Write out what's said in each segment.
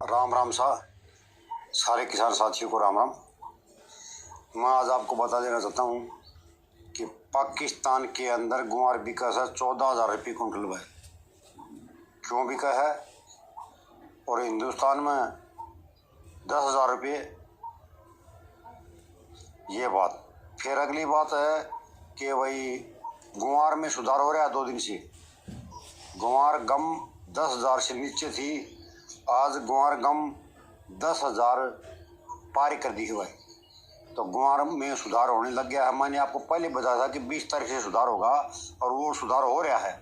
राम राम सा सारे किसान साथियों को राम राम। मैं आज आपको बता देना चाहता हूँ कि पाकिस्तान के अंदर गुआर बिका है 14,000 रुपये कुंटल में। क्यों बिका है? और हिंदुस्तान में 10,000 रुपये। ये बात। फिर अगली बात है कि भाई गुआर में सुधार हो रहा है 2 दिन से। गुआर गम 10,000 से नीचे थी, आज गुआर गम 10,000 पार कर दी है भाई। तो गुआर में सुधार होने लग गया है। मैंने आपको पहले बताया था कि 20 तारीख से सुधार होगा और वो सुधार हो रहा है।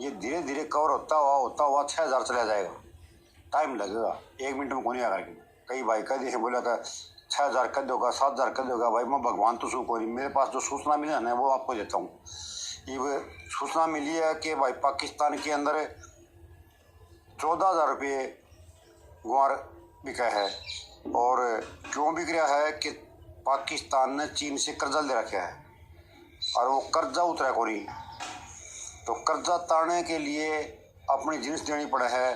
ये धीरे धीरे कवर होता हुआ 6,000 चला जाएगा। टाइम लगेगा, 1 मिनट में कौन आकर के। कई भाई कह दिए बोला था 6,000 कर दोगा, 7,000 कर दोगा। भाई मैं भगवान तो सू कोई, मेरे पास जो सूचना मिली है ना वो आपको देता हूँ। ये सूचना मिली है कि भाई पाकिस्तान के अंदर 14,000 रुपये गुआर बिका है। और क्यों बिक रहा है कि पाकिस्तान ने चीन से कर्जा ले रखा है और वो कर्जा उतरा को नहीं। तो कर्जा तारने के लिए अपनी जिन्स देनी पड़ा है।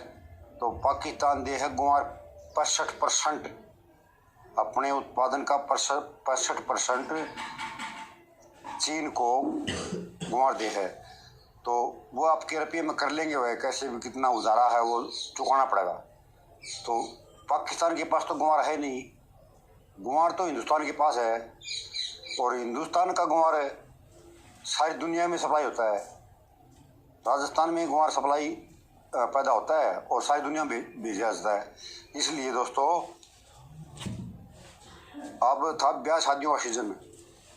तो पाकिस्तान दे है गुआर 65%, अपने उत्पादन का 65% चीन को गुआर दे है। तो वो आपके रुपये में कर लेंगे, वह कैसे भी कितना उजारा है वो चुकाना पड़ेगा। तो पाकिस्तान के पास तो गुआर है नहीं, गुआर तो हिंदुस्तान के पास है। और हिंदुस्तान का गुआर सारी दुनिया में सप्लाई होता है। राजस्थान में गुआर सप्लाई पैदा होता है और सारी दुनिया में भेजा जाता है। इसलिए दोस्तों अब था ब्याह शादियों का सीजन।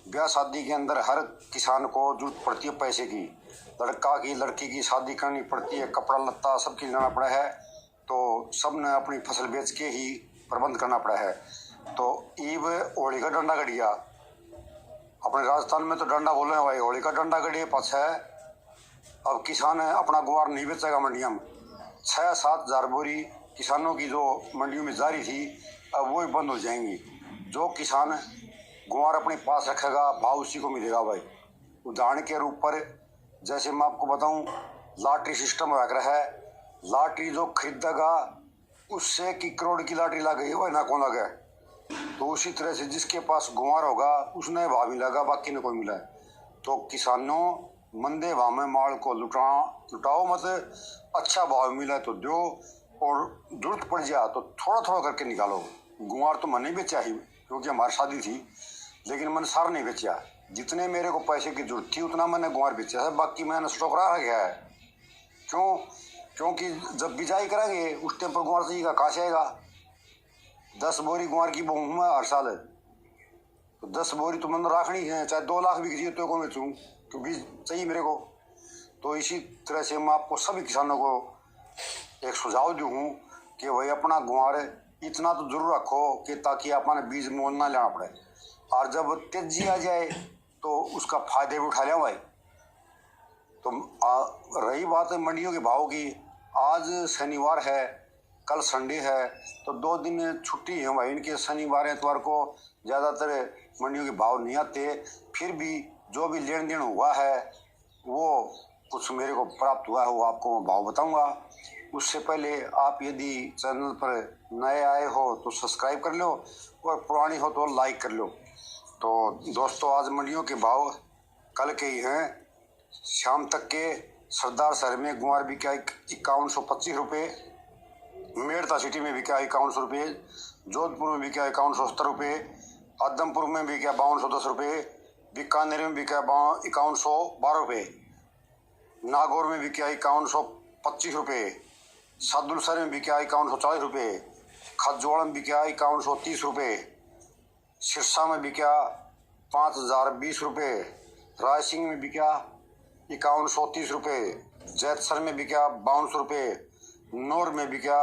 ब्याह शादी के अंदर हर किसान को जरूरत पड़ती है पैसे की। लड़का की लड़की की शादी करनी पड़ती है, कपड़ा लत्ता सब चीज़ लेना पड़ा है। तो सब ने अपनी फसल बेच के ही प्रबंध करना पड़ा है। तो ईब होली का डंडा गड़िया, अपने राजस्थान में तो डंडा बोले हैं भाई, होली का डंडा गड़िए पास है। अब किसान अपना गुआर नहीं बेचेगा मंडिया में। 6-7 हज़ार बोरी किसानों की जो मंडियों में जारी थी अब वो ही बंद हो जाएंगी। जो किसान गुआर अपने पास रखेगा भाव उसी को मिलेगा भाई। उदाहरण के रूप पर जैसे मैं आपको बताऊं, लॉटरी सिस्टम रख रहा है। लॉटरी जो खरीदेगा उससे की करोड़ की लॉटरी लगे वह ना कौन लगे। तो उसी तरह से जिसके पास गुआर होगा उसने भाव मिलेगा, बाकी ने कोई मिला है। तो किसानों मंदे भाव में माल को लुटाओ मत, अच्छा भाव मिला तो दो और जरूरत पड़ जाए तो थोड़ा थोड़ा करके निकालो। गुआर तो मैंने बेचा ही क्योंकि हमारी शादी थी, लेकिन मैंने सारा नहीं बेचा। जितने मेरे को पैसे की जरूरत थी उतना मैंने गुआर बेचा है, बाकी मैंने स्टॉक रखा गया है। क्यों? क्योंकि जब बिजाई करेंगे उस टाइम पर गुआर चाहिएगा, कहाँ से आएगा। 10 बोरी गुआर की बोऊँ मैं हर साल, तो 10 बोरी तो मैंने रखनी है, चाहे 2 लाख बिक जाए तो को बेचूँ क्योंकि चाहिए मेरे को। तो इसी तरह से मैं आपको सभी किसानों को एक सुझाव दूँ कि भाई अपना गुआर इतना तो जरूर रखो कि ताकि अपना बीज मोल ना लेना पड़े। और जब तेजी आ जाए तो उसका फायदे भी उठा लें भाई। तो रही बात मंडियों के भाव की, आज शनिवार है, कल संडे है, तो 2 दिन छुट्टी है भाई इनके। शनिवार एतवार को ज़्यादातर मंडियों के भाव नहीं आते। फिर भी जो भी लेन देन हुआ है वो कुछ मेरे को प्राप्त हुआ है वो आपको मैं भाव बताऊंगा। उससे पहले आप यदि चैनल पर नए आए हो तो सब्सक्राइब कर लो और पुरानी हो तो लाइक कर लो। तो दोस्तों आज मंडियों के भाव कल के ही हैं। शाम तक के सरदार शहर में गुआर बिका 5125 रुपये, मेड़ता सिटी में बिका 5100 रुपये, जोधपुर में बिका 5170 रुपये, आदमपुर में बिका 5210 रुपये, बीकानेर में बिका 5112 रुपये, नागौर में बिका 5125 रुपये, सादुलसर में बिका 5140 रुपये, खजोड़ में बिका 5130 रुपये, सिरसा में बिका 5020 रुपये, रायसिंह में बिका 5130 रुपये, जैतसर में बिका 5200 रुपये, नूर में बिका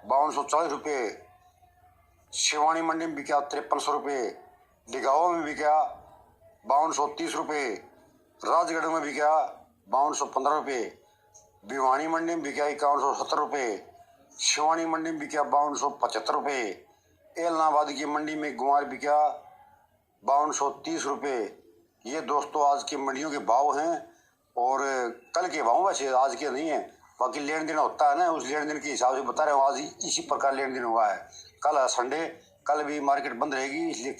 5240 रुपये, शिवानी मंडी में बिका 5300 रुपये, डिगाओ में बिका 5230 रुपये, राजगढ़ में बिका 5215 रुपये, भिवानी मंडी में बिका 5170 रुपये, शिवानी मंडी में बिका 5275 रुपये, एलनाबाद की मंडी में गुआर बिका 5230 रुपये। ये दोस्तों आज की मंडियों के भाव हैं और कल के भाव वैसे आज के नहीं हैं। बाकी लेन देन होता है ना, उस लेन देन के हिसाब से बता रहे हो। आज इसी प्रकार लेन देन हुआ है। कल है संडे, कल भी मार्केट बंद रहेगी, इसलिए